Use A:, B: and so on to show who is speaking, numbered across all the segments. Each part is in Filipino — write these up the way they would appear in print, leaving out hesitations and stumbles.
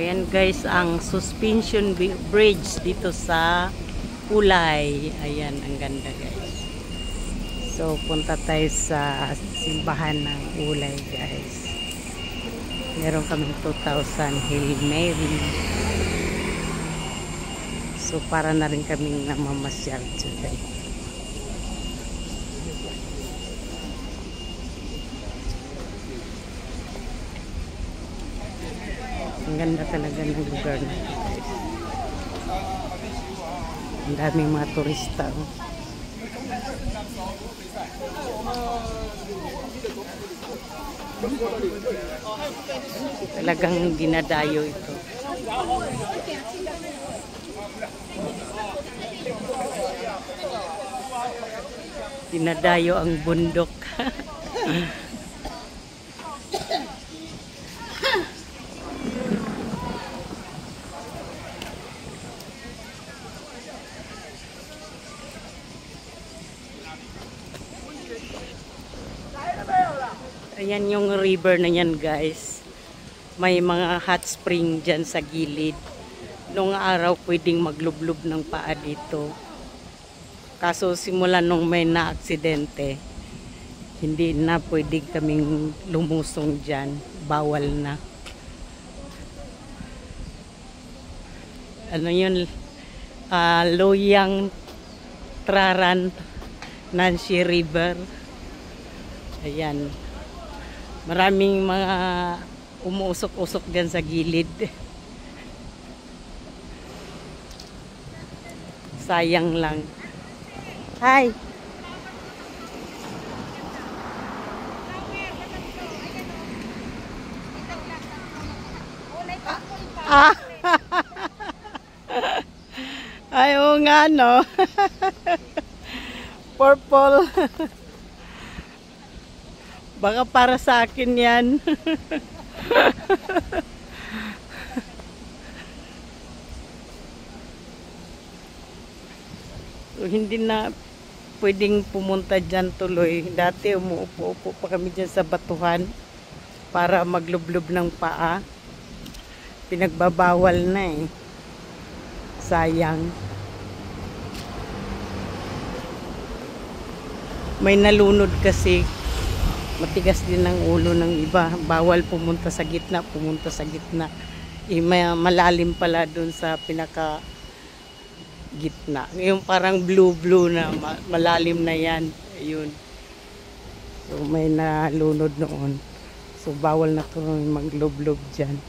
A: Ayan guys, ang suspension bridge dito sa Ulay. Ayan, ang ganda guys. So, punta tayo sa simbahan ng Ulay guys. Meron kaming 2,000 Hail Mary. So, para na rin kaming namamasyal today. Ang ganda talaga ng lugar na ito guys. Ang daming mga turista. Talagang dinadayo ito. Dinadayo ang bundok. Ayan yung river na yan guys. May mga hot spring dyan sa gilid. Noong araw pwedeng maglublob ng paa dito. Kaso simula nung may na-aksidente, hindi na pwedeng kaming lumusong dyan. Bawal na. Ano yun? Loyang Traran Nancy River. Ayan. Maraming mga umuusok-usok dyan sa gilid. Sayang lang. Hi! Ah! Ay, oo nga, no? Purple. Baka para sa akin yan. So, hindi na pwedeng pumunta dyan tuloy. Dati umuupo-upo pa kami dyan sa batuhan para maglublob ng paa. Pinagbabawal na eh. Sayang. May nalunod kasi. Matigas din ang ulo ng iba. Bawal pumunta sa gitna, pumunta sa gitna. Malalim pala dun sa pinaka gitna. Yung parang blue na malalim na yan. Ayun. So may nalunod noon. So bawal na ito maglob-lob dyan.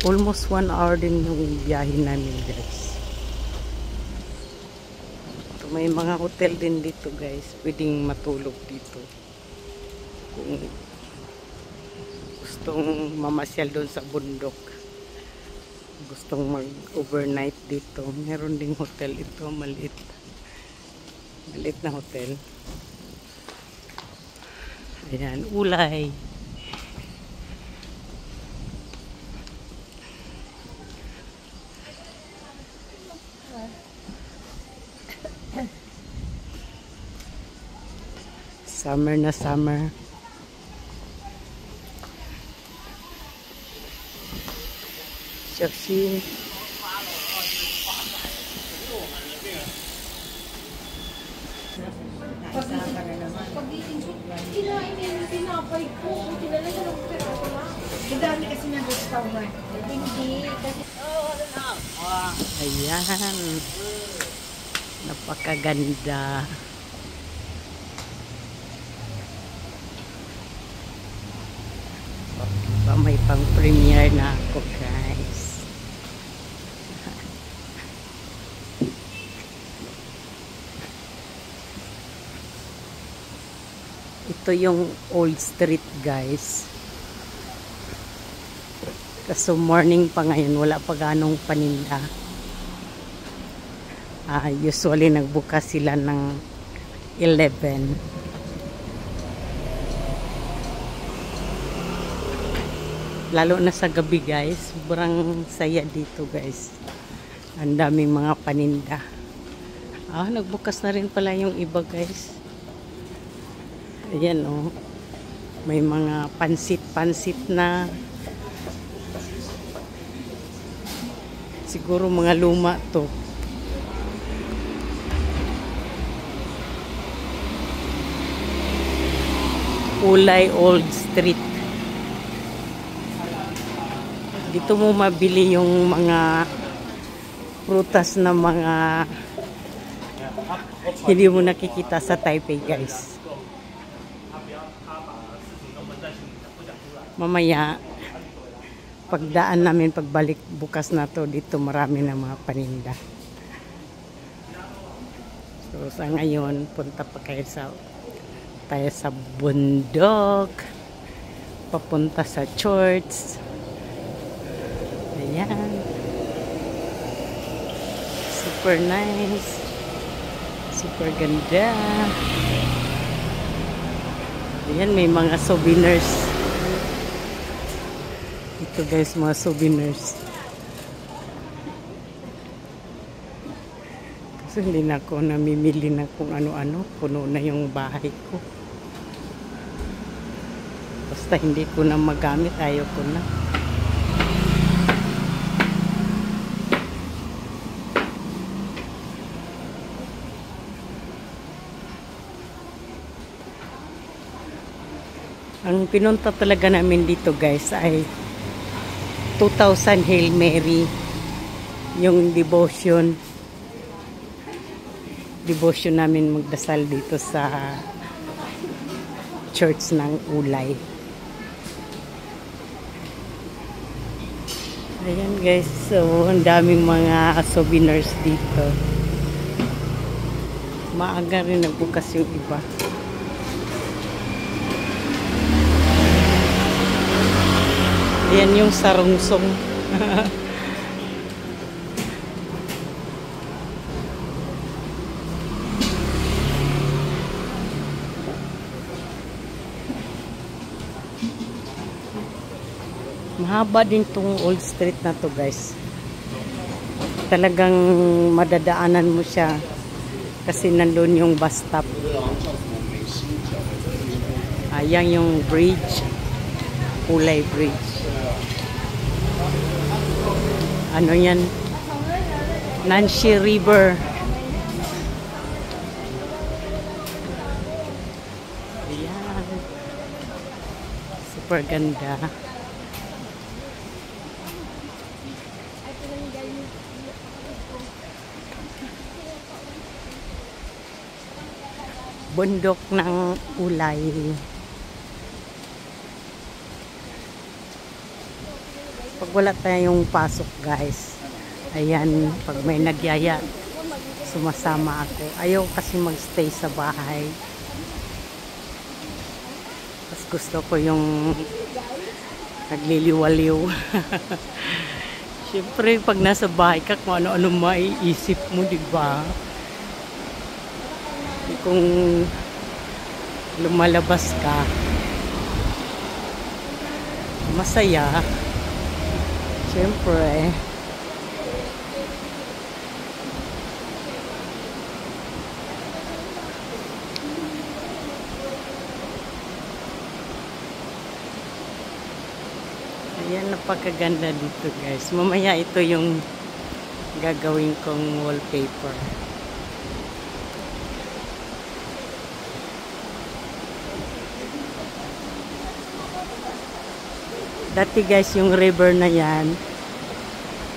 A: Almost 1 hour din yung biyahe namin guys. So, may mga hotel din dito guys. Pwedeng matulog dito. Kung gustong mamasyal doon sa bundok. Gustong mag-overnight dito. Meron ding hotel ito. Maliit. Maliit na hotel. Ayan. Ulay. Summer na summer. Sexy.
B: Tinapay ko. Tinalaga ng peraso na. Madami kasi na restaurant. Hindi.
A: Ayan. Napakaganda. May pang premiere na ako guys. Ito yung old street guys. Kaso morning pa ngayon, wala pa ganong paninda. Usually nagbukas sila ng 11. Lalo na sa gabi guys, sobrang saya dito guys. Ang daming mga paninda. Ah, nagbukas na rin pala yung iba, guys. Ayan, oh. May mga pansit-pansit na. Siguro mga luma to. Ulay Old Street. Dito mo mabili yung mga prutas na mga hindi mo nakikita sa Taipei, guys. Mamaya, pagdaan namin, pagbalik bukas na to, dito marami na mga paninda. So, sa ngayon, punta pa tayo sa bundok. Papunta sa church. Ayan. Super nice. Super ganda. Ayan, may mga souvenirs. Ito, guys, mga souvenirs. Kasi hindi na ako namimili na kung ano-ano. Puno na yung bahay ko. Basta hindi ko na magamit, ayaw ko na. Ang pinunta talaga namin dito, guys, ay 2,000 Hail Mary. Yung devotion namin magdasal dito sa church ng Ulay. Ayan, guys, so ang daming mga souvenirs dito. Maaga rin nagbukas yung iba. Ayan yung sarungsong. Mahaba din tong Old Street na to, guys. Talagang madadaanan mo siya kasi nandun yung bus stop. Ayan yung bridge. Ulay Bridge. Ano yan? Nancy River. Ayan. Super ganda. Bundok ng Ulay. Pag wala tayong pasok, guys, ayan, pag may nagyaya, sumasama ako. Ayaw kasi magstay sa bahay. Mas gusto ko yung nagliliwaliw. Siyempre, pag nasa bahay ka, kung ano-ano maiisip mo, diba? Kung lumalabas ka, masaya. Siyempre. Ayan, napakaganda dito, guys. Mamaya ito yung gagawin kong wallpaper. Dati, guys, yung river na yan,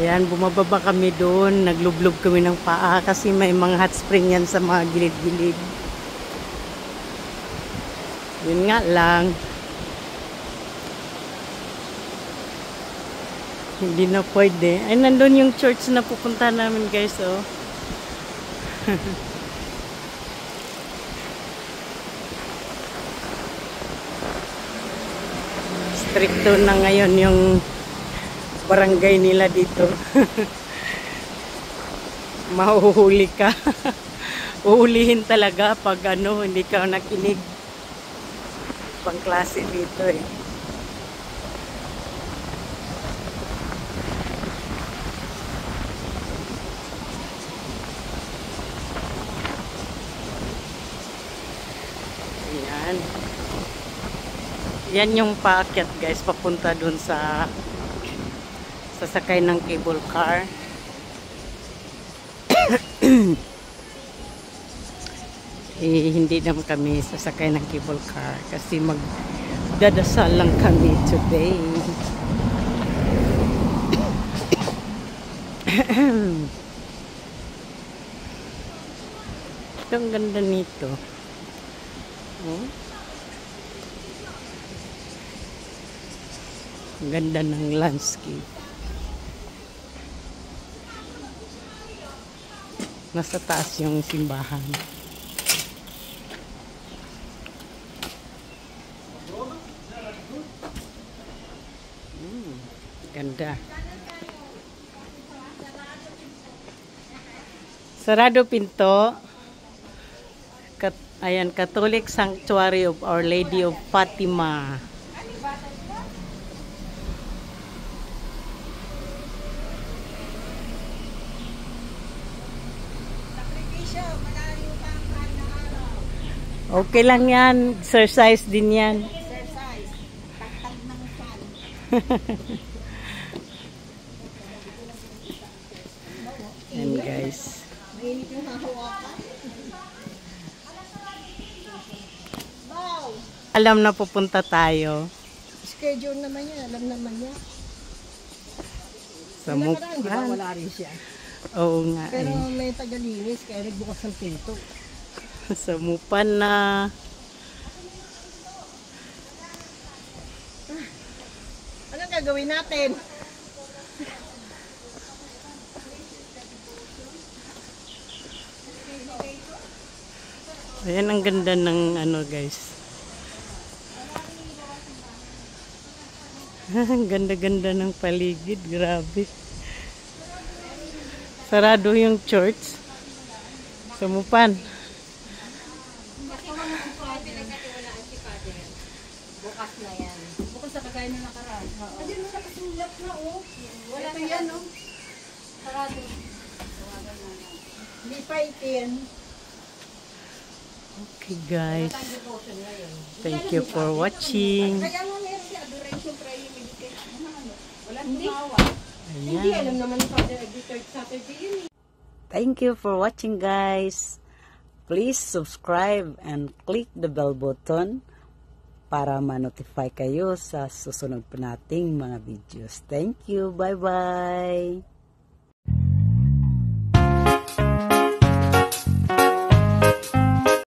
A: ayan, bumababa kami doon, naglublob kami ng paa kasi may mga hot spring yan sa mga gilid-gilid. Yun nga lang, hindi na pwede. Ay, nandun yung church na pupunta namin, guys, oh. Stricto na ngayon yung barangay nila dito. Mahuhuli ka. Uhulihin talaga pag ano, hindi ka nakinig. Pangklase dito eh. Yan. Yan yung paakyat guys, papunta dun sa sasakay ng cable car. Hindi naman kami sasakay ng cable car kasi magdadasal lang kami today. Ito ang ganda nito. Oh. Ang ganda ng landscape. Nasa taas yung simbahan. Ganda. Sarado pinto. Ayan, Catholic Sanctuary of Our Lady of Fatima. Okay lang yan. Exercise din yan.
B: Exercise. Tagtag ng fan.
A: Yan guys.
B: Mainit yung hahawakan. Wow!
A: Alam na pupunta tayo.
B: Schedule naman yan. Alam naman niya.
A: Sa Mupan.
B: Di ba wala rin siya?
A: Oo nga.
B: Pero may tagalinis kaya nagbukas ng pinto.
A: Sa Mupan na.
B: Anong gagawin natin?
A: Ayan ang ganda ng ano guys. Ang ganda-ganda ng paligid. Grabe. Sarado yung church. Sa Mupan.
B: Bukas na yan. Bukas sa kagaya na nakaraan. Hindi mo nakasulat na oh. Wala ito yan oh. Sarado. Hindi pa itin.
A: Okay guys. Thank you for watching.
B: Kaya nga meron si adoration prayer meditation. Wala tumawa.
A: Ayan.
B: Hindi alam naman ni Father every third Saturday yun eh.
A: Thank you for watching guys. Please subscribe and click the bell button para ma-notify kayo sa susunod pa nating mga videos. Thank you. Bye-bye.